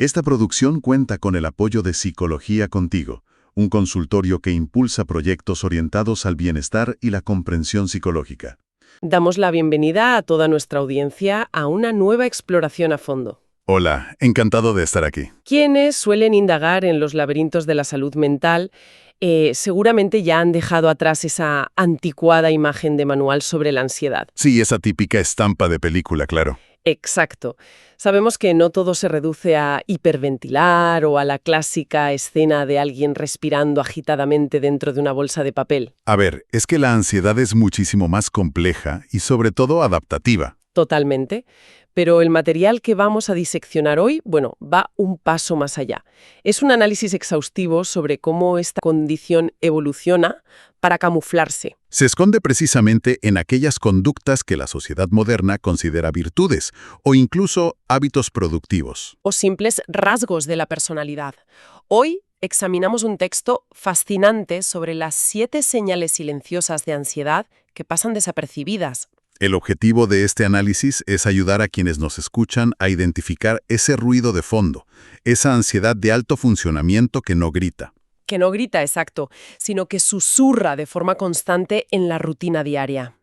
Esta producción cuenta con el apoyo de Psicología Contigo, un consultorio que impulsa proyectos orientados al bienestar y la comprensión psicológica. Damos la bienvenida a toda nuestra audiencia a una nueva exploración a fondo. Hola, encantado de estar aquí. Quienes suelen indagar en los laberintos de la salud mental seguramente ya han dejado atrás esa anticuada imagen de manual sobre la ansiedad. Sí, esa típica estampa de película, claro. Exacto. Sabemos que no todo se reduce a hiperventilar o a la clásica escena de alguien respirando agitadamente dentro de una bolsa de papel. A ver, es que la ansiedad es muchísimo más compleja y sobre todo adaptativa. Totalmente. Pero el material que vamos a diseccionar hoy, bueno, va un paso más allá. Es un análisis exhaustivo sobre cómo esta condición evoluciona para camuflarse. Se esconde precisamente en aquellas conductas que la sociedad moderna considera virtudes o incluso hábitos productivos. O simples rasgos de la personalidad. Hoy examinamos un texto fascinante sobre las 7 señales silenciosas de ansiedad que pasan desapercibidas. El objetivo de este análisis es ayudar a quienes nos escuchan a identificar ese ruido de fondo, esa ansiedad de alto funcionamiento que no grita. Que no grita, exacto, sino que susurra de forma constante en la rutina diaria.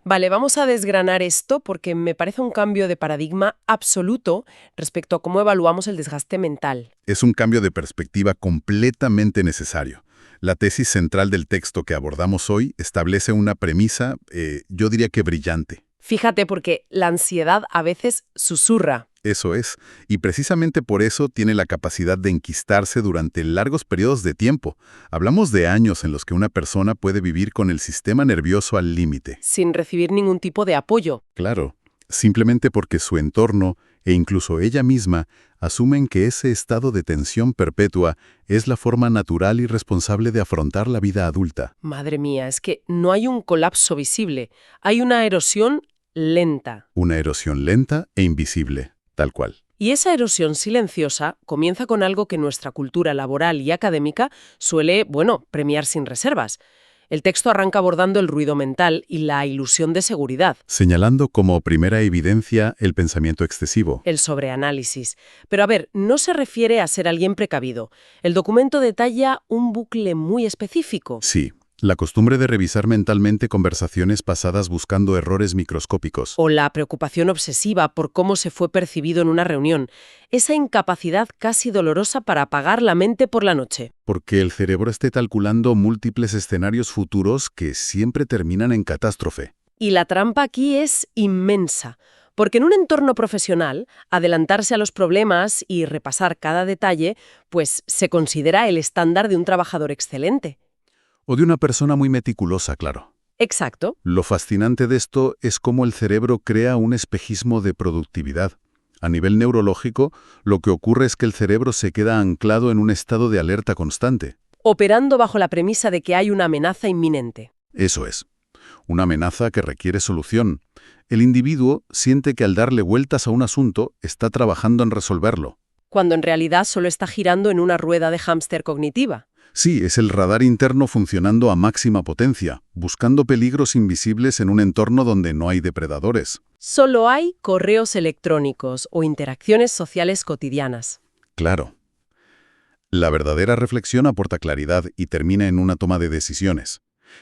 Vale, vamos a desgranar esto porque me parece un cambio de paradigma absoluto respecto a cómo evaluamos el desgaste mental. Es un cambio de perspectiva completamente necesario. La tesis central del texto que abordamos hoy establece una premisa, yo diría que brillante. Fíjate, porque la ansiedad a veces susurra. Eso es, y precisamente por eso tiene la capacidad de enquistarse durante largos periodos de tiempo. Hablamos de años en los que una persona puede vivir con el sistema nervioso al límite. Sin recibir ningún tipo de apoyo. Claro, simplemente porque su entorno e incluso ella misma asumen que ese estado de tensión perpetua es la forma natural y responsable de afrontar la vida adulta. Madre mía, es que no hay un colapso visible, hay una erosión lenta. Una erosión lenta e invisible, tal cual. Y esa erosión silenciosa comienza con algo que nuestra cultura laboral y académica suele, premiar sin reservas. El texto arranca abordando el ruido mental y la ilusión de seguridad. Señalando como primera evidencia el pensamiento excesivo. El sobreanálisis. Pero a ver, no se refiere a ser alguien precavido. El documento detalla un bucle muy específico. Sí. La costumbre de revisar mentalmente conversaciones pasadas buscando errores microscópicos. O la preocupación obsesiva por cómo se fue percibido en una reunión. Esa incapacidad casi dolorosa para apagar la mente por la noche. Porque el cerebro esté calculando múltiples escenarios futuros que siempre terminan en catástrofe. Y la trampa aquí es inmensa. Porque en un entorno profesional, adelantarse a los problemas y repasar cada detalle, pues se considera el estándar de un trabajador excelente. O de una persona muy meticulosa, claro. Exacto. Lo fascinante de esto es cómo el cerebro crea un espejismo de productividad. A nivel neurológico, lo que ocurre es que el cerebro se queda anclado en un estado de alerta constante. Operando bajo la premisa de que hay una amenaza inminente. Eso es. Una amenaza que requiere solución. El individuo siente que al darle vueltas a un asunto, está trabajando en resolverlo. Cuando en realidad solo está girando en una rueda de hámster cognitiva. Sí, es el radar interno funcionando a máxima potencia, buscando peligros invisibles en un entorno donde no hay depredadores. Solo hay correos electrónicos o interacciones sociales cotidianas. Claro. La verdadera reflexión aporta claridad y termina en una toma de decisiones.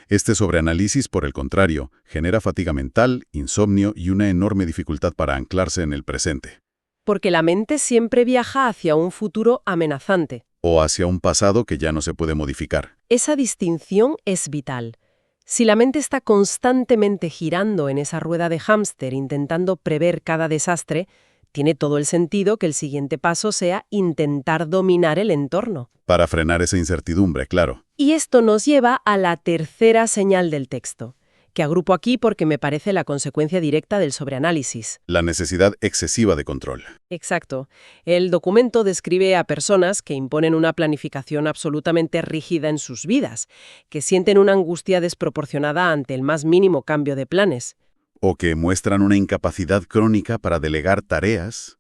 Este sobreanálisis, por el contrario, genera fatiga mental, insomnio y una enorme dificultad para anclarse en el presente. Porque la mente siempre viaja hacia un futuro amenazante. O hacia un pasado que ya no se puede modificar. Esa distinción es vital. Si la mente está constantemente girando en esa rueda de hámster intentando prever cada desastre, tiene todo el sentido que el siguiente paso sea intentar dominar el entorno. Para frenar esa incertidumbre, claro. Y esto nos lleva a la tercera señal del texto, que agrupo aquí porque me parece la consecuencia directa del sobreanálisis. La necesidad excesiva de control. Exacto. El documento describe a personas que imponen una planificación absolutamente rígida en sus vidas, que sienten una angustia desproporcionada ante el más mínimo cambio de planes. O que muestran una incapacidad crónica para delegar tareas.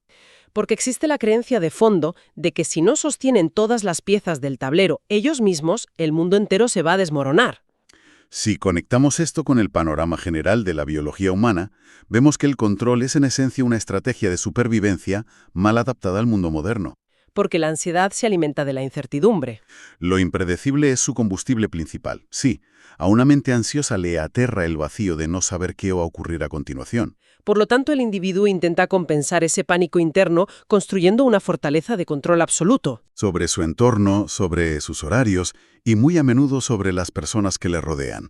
Porque existe la creencia de fondo de que si no sostienen todas las piezas del tablero ellos mismos, el mundo entero se va a desmoronar. Si conectamos esto con el panorama general de la biología humana, vemos que el control es en esencia una estrategia de supervivencia mal adaptada al mundo moderno. porque la ansiedad se alimenta de la incertidumbre. Lo impredecible es su combustible principal. Sí, a una mente ansiosa le aterra el vacío de no saber qué va a ocurrir a continuación. Por lo tanto, el individuo intenta compensar ese pánico interno construyendo una fortaleza de control absoluto. Sobre su entorno, sobre sus horarios y muy a menudo sobre las personas que le rodean.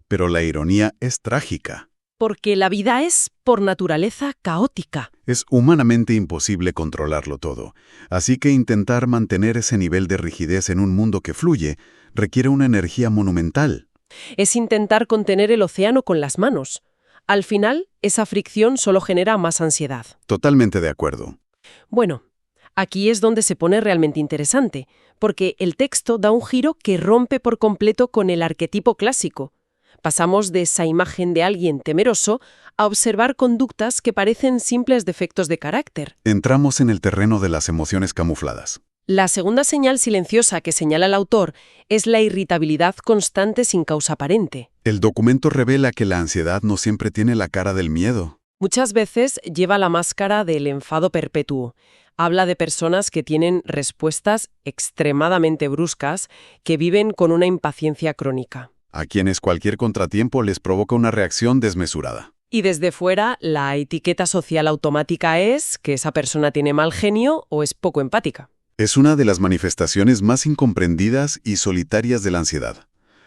Pero la ironía es trágica. Porque la vida es, por naturaleza, caótica. Es humanamente imposible controlarlo todo, así que intentar mantener ese nivel de rigidez en un mundo que fluye requiere una energía monumental. Es intentar contener el océano con las manos. Al final, esa fricción solo genera más ansiedad. Totalmente de acuerdo. Bueno, aquí es donde se pone realmente interesante, porque el texto da un giro que rompe por completo con el arquetipo clásico. Pasamos de esa imagen de alguien temeroso a observar conductas que parecen simples defectos de carácter. Entramos en el terreno de las emociones camufladas. La segunda señal silenciosa que señala el autor es la irritabilidad constante sin causa aparente. El documento revela que la ansiedad no siempre tiene la cara del miedo. Muchas veces lleva la máscara del enfado perpetuo. Habla de personas que tienen respuestas extremadamente bruscas, que viven con una impaciencia crónica. A quienes cualquier contratiempo les provoca una reacción desmesurada. Y desde fuera, la etiqueta social automática es que esa persona tiene mal genio o es poco empática. Es una de las manifestaciones más incomprendidas y solitarias de la ansiedad.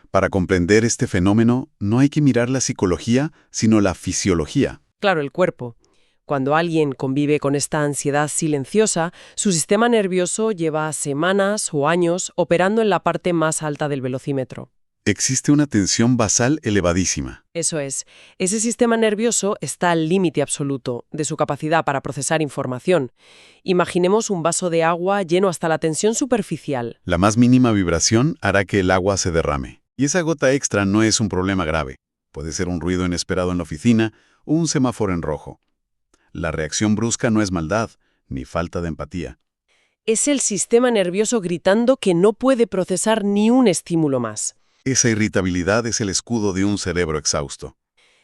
Para comprender este fenómeno, no hay que mirar la psicología, sino la fisiología. Claro, el cuerpo. Cuando alguien convive con esta ansiedad silenciosa, su sistema nervioso lleva semanas o años operando en la parte más alta del velocímetro. Existe una tensión basal elevadísima. Eso es. Ese sistema nervioso está al límite absoluto de su capacidad para procesar información. Imaginemos un vaso de agua lleno hasta la tensión superficial. La más mínima vibración hará que el agua se derrame. Y esa gota extra no es un problema grave. Puede ser un ruido inesperado en la oficina o un semáforo en rojo. La reacción brusca no es maldad, ni falta de empatía. Es el sistema nervioso gritando que no puede procesar ni un estímulo más. Esa irritabilidad es el escudo de un cerebro exhausto.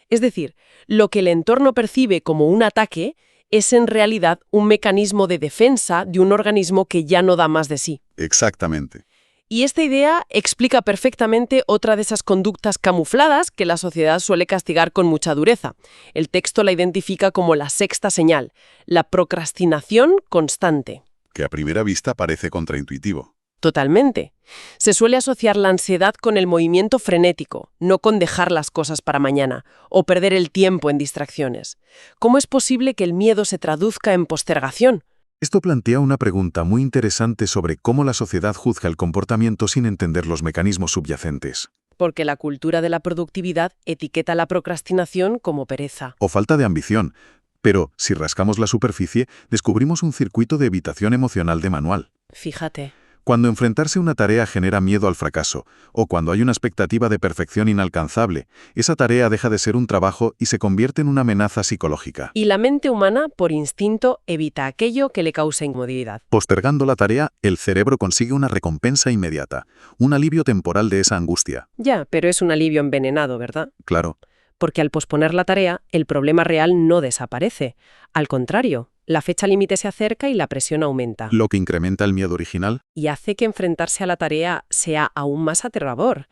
Es decir, lo que el entorno percibe como un ataque es en realidad un mecanismo de defensa de un organismo que ya no da más de sí. Exactamente. Y esta idea explica perfectamente otra de esas conductas camufladas que la sociedad suele castigar con mucha dureza. El texto la identifica como la sexta señal, la procrastinación constante. Que a primera vista parece contraintuitivo. Totalmente. Se suele asociar la ansiedad con el movimiento frenético, no con dejar las cosas para mañana o perder el tiempo en distracciones. ¿Cómo es posible que el miedo se traduzca en postergación? Esto plantea una pregunta muy interesante sobre cómo la sociedad juzga el comportamiento sin entender los mecanismos subyacentes. Porque la cultura de la productividad etiqueta la procrastinación como pereza. O falta de ambición. Pero, si rascamos la superficie, descubrimos un circuito de evitación emocional de manual. Fíjate. Cuando enfrentarse a una tarea genera miedo al fracaso, o cuando hay una expectativa de perfección inalcanzable, esa tarea deja de ser un trabajo y se convierte en una amenaza psicológica. Y la mente humana, por instinto, evita aquello que le causa incomodidad. Postergando la tarea, el cerebro consigue una recompensa inmediata, un alivio temporal de esa angustia. Ya, pero es un alivio envenenado, ¿verdad? Claro. Porque al posponer la tarea, el problema real no desaparece. Al contrario, la fecha límite se acerca y la presión aumenta. Lo que incrementa el miedo original. Y hace que enfrentarse a la tarea sea aún más aterrador.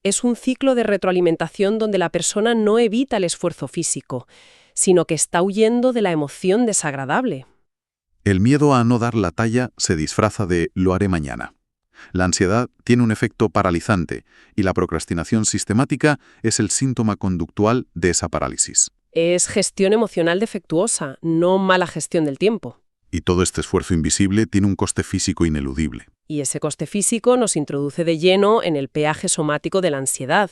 Es un ciclo de retroalimentación donde la persona no evita el esfuerzo físico, sino que está huyendo de la emoción desagradable. El miedo a no dar la talla se disfraza de «lo haré mañana». La ansiedad tiene un efecto paralizante y la procrastinación sistemática es el síntoma conductual de esa parálisis. Es gestión emocional defectuosa, no mala gestión del tiempo. Y todo este esfuerzo invisible tiene un coste físico ineludible. Y ese coste físico nos introduce de lleno en el peaje somático de la ansiedad,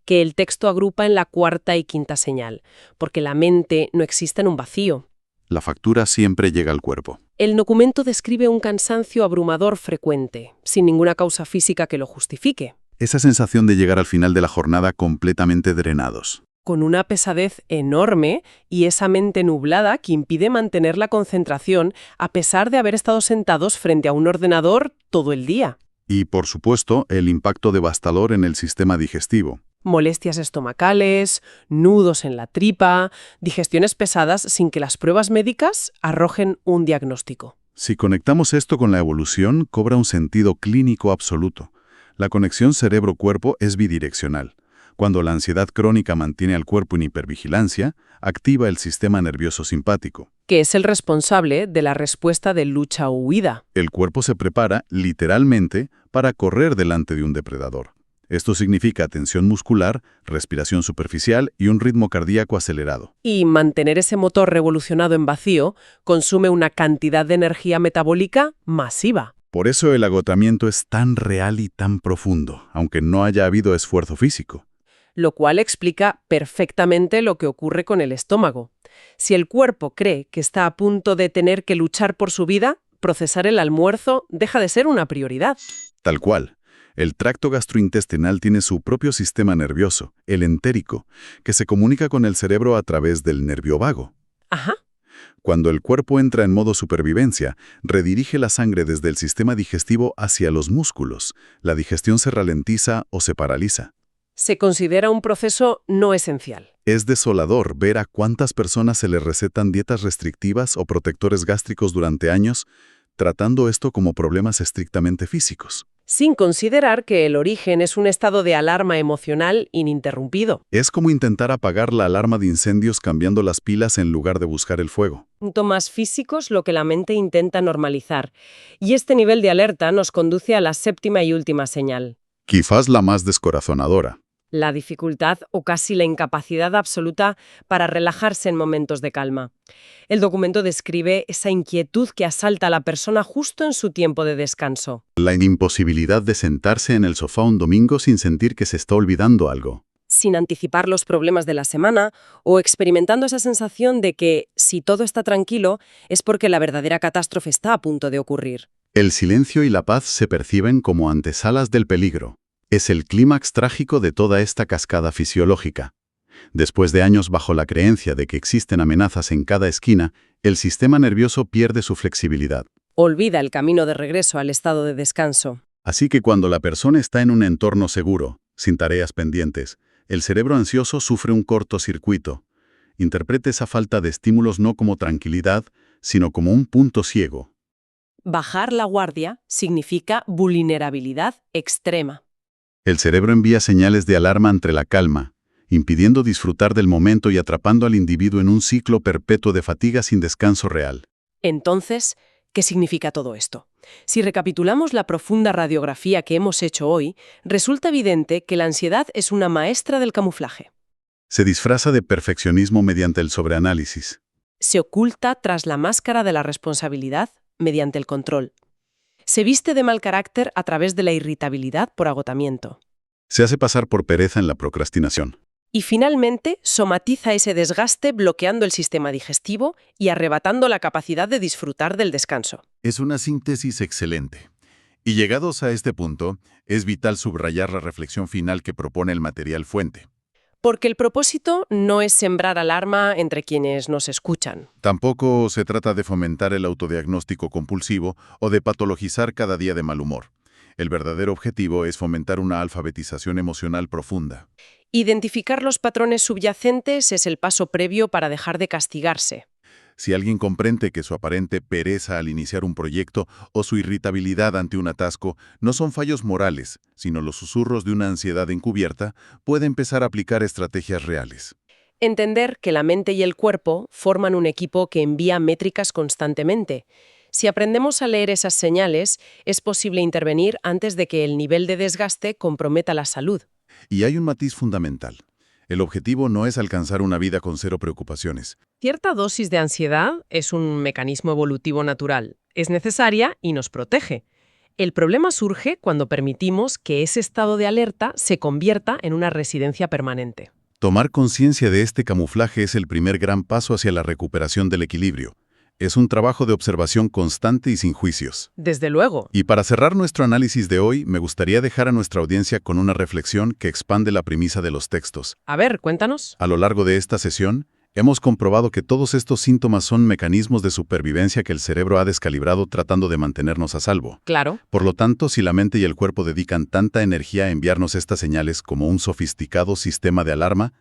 que el texto agrupa en la cuarta y quinta señal, porque la mente no existe en un vacío. La factura siempre llega al cuerpo. El documento describe un cansancio abrumador frecuente, sin ninguna causa física que lo justifique. Esa sensación de llegar al final de la jornada completamente drenados. Con una pesadez enorme y esa mente nublada que impide mantener la concentración a pesar de haber estado sentados frente a un ordenador todo el día. Y, por supuesto, el impacto devastador en el sistema digestivo. Molestias estomacales, nudos en la tripa, digestiones pesadas sin que las pruebas médicas arrojen un diagnóstico. Si conectamos esto con la evolución, cobra un sentido clínico absoluto. La conexión cerebro-cuerpo es bidireccional. Cuando la ansiedad crónica mantiene al cuerpo en hipervigilancia, activa el sistema nervioso simpático. Que es el responsable de la respuesta de lucha o huida. El cuerpo se prepara, literalmente, para correr delante de un depredador. Esto significa tensión muscular, respiración superficial y un ritmo cardíaco acelerado. Y mantener ese motor revolucionado en vacío consume una cantidad de energía metabólica masiva. Por eso el agotamiento es tan real y tan profundo, aunque no haya habido esfuerzo físico. Lo cual explica perfectamente lo que ocurre con el estómago. Si el cuerpo cree que está a punto de tener que luchar por su vida, procesar el almuerzo deja de ser una prioridad. Tal cual. El tracto gastrointestinal tiene su propio sistema nervioso, el entérico, que se comunica con el cerebro a través del nervio vago. Ajá. Cuando el cuerpo entra en modo supervivencia, redirige la sangre desde el sistema digestivo hacia los músculos. La digestión se ralentiza o se paraliza. Se considera un proceso no esencial. Es desolador ver a cuántas personas se les recetan dietas restrictivas o protectores gástricos durante años, tratando esto como problemas estrictamente físicos. Sin considerar que el origen es un estado de alarma emocional ininterrumpido. Es como intentar apagar la alarma de incendios cambiando las pilas en lugar de buscar el fuego. Síntomas físicos lo que la mente intenta normalizar. Y este nivel de alerta nos conduce a la séptima y última señal. Quizás la más descorazonadora. La dificultad o casi la incapacidad absoluta para relajarse en momentos de calma. El documento describe esa inquietud que asalta a la persona justo en su tiempo de descanso. La imposibilidad de sentarse en el sofá un domingo sin sentir que se está olvidando algo. Sin anticipar los problemas de la semana o experimentando esa sensación de que, si todo está tranquilo, es porque la verdadera catástrofe está a punto de ocurrir. El silencio y la paz se perciben como antesalas del peligro. Es el clímax trágico de toda esta cascada fisiológica. Después de años bajo la creencia de que existen amenazas en cada esquina, el sistema nervioso pierde su flexibilidad. Olvida el camino de regreso al estado de descanso. Así que cuando la persona está en un entorno seguro, sin tareas pendientes, el cerebro ansioso sufre un cortocircuito. Interprete esa falta de estímulos no como tranquilidad, sino como un punto ciego. Bajar la guardia significa vulnerabilidad extrema. El cerebro envía señales de alarma ante la calma, impidiendo disfrutar del momento y atrapando al individuo en un ciclo perpetuo de fatiga sin descanso real. Entonces, ¿qué significa todo esto? Si recapitulamos la profunda radiografía que hemos hecho hoy, resulta evidente que la ansiedad es una maestra del camuflaje. Se disfraza de perfeccionismo mediante el sobreanálisis. Se oculta tras la máscara de la responsabilidad mediante el control. Se viste de mal carácter a través de la irritabilidad por agotamiento. Se hace pasar por pereza en la procrastinación. Y finalmente, somatiza ese desgaste bloqueando el sistema digestivo y arrebatando la capacidad de disfrutar del descanso. Es una síntesis excelente. Y llegados a este punto, es vital subrayar la reflexión final que propone el material fuente. Porque el propósito no es sembrar alarma entre quienes nos escuchan. Tampoco se trata de fomentar el autodiagnóstico compulsivo o de patologizar cada día de mal humor. El verdadero objetivo es fomentar una alfabetización emocional profunda. Identificar los patrones subyacentes es el paso previo para dejar de castigarse. Si alguien comprende que su aparente pereza al iniciar un proyecto o su irritabilidad ante un atasco no son fallos morales, sino los susurros de una ansiedad encubierta, puede empezar a aplicar estrategias reales. Entender que la mente y el cuerpo forman un equipo que envía métricas constantemente. Si aprendemos a leer esas señales, es posible intervenir antes de que el nivel de desgaste comprometa la salud. Y hay un matiz fundamental. El objetivo no es alcanzar una vida con cero preocupaciones. Cierta dosis de ansiedad es un mecanismo evolutivo natural. Es necesaria y nos protege. El problema surge cuando permitimos que ese estado de alerta se convierta en una residencia permanente. Tomar conciencia de este camuflaje es el primer gran paso hacia la recuperación del equilibrio. Es un trabajo de observación constante y sin juicios. Desde luego. Y para cerrar nuestro análisis de hoy, me gustaría dejar a nuestra audiencia con una reflexión que expande la premisa de los textos. A ver, cuéntanos. A lo largo de esta sesión, hemos comprobado que todos estos síntomas son mecanismos de supervivencia que el cerebro ha descalibrado tratando de mantenernos a salvo. Claro. Por lo tanto, si la mente y el cuerpo dedican tanta energía a enviarnos estas señales como un sofisticado sistema de alarma,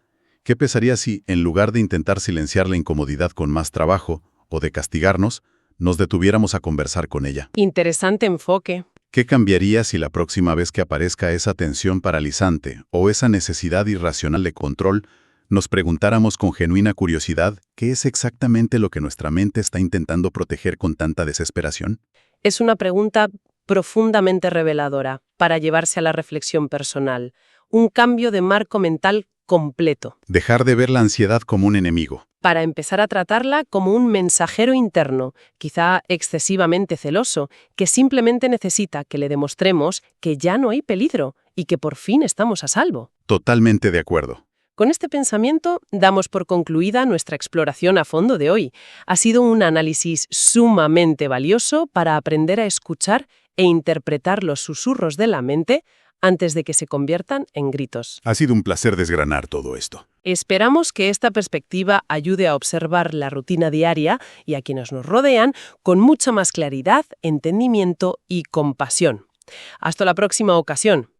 ¿qué pasaría si, en lugar de intentar silenciar la incomodidad con más trabajo, o de castigarnos, nos detuviéramos a conversar con ella. Interesante enfoque. ¿Qué cambiaría si la próxima vez que aparezca esa tensión paralizante o esa necesidad irracional de control, nos preguntáramos con genuina curiosidad qué es exactamente lo que nuestra mente está intentando proteger con tanta desesperación? Es una pregunta profundamente reveladora para llevarse a la reflexión personal. Un cambio de marco mental completo, Dejar de ver la ansiedad como un enemigo. para empezar a tratarla como un mensajero interno, quizá excesivamente celoso, que simplemente necesita que le demostremos que ya no hay peligro y que por fin estamos a salvo. Totalmente de acuerdo. Con este pensamiento damos por concluida nuestra exploración a fondo de hoy. Ha sido un análisis sumamente valioso para aprender a escuchar e interpretar los susurros de la mente antes de que se conviertan en gritos. Ha sido un placer desgranar todo esto. Esperamos que esta perspectiva ayude a observar la rutina diaria y a quienes nos rodean con mucha más claridad, entendimiento y compasión. Hasta la próxima ocasión.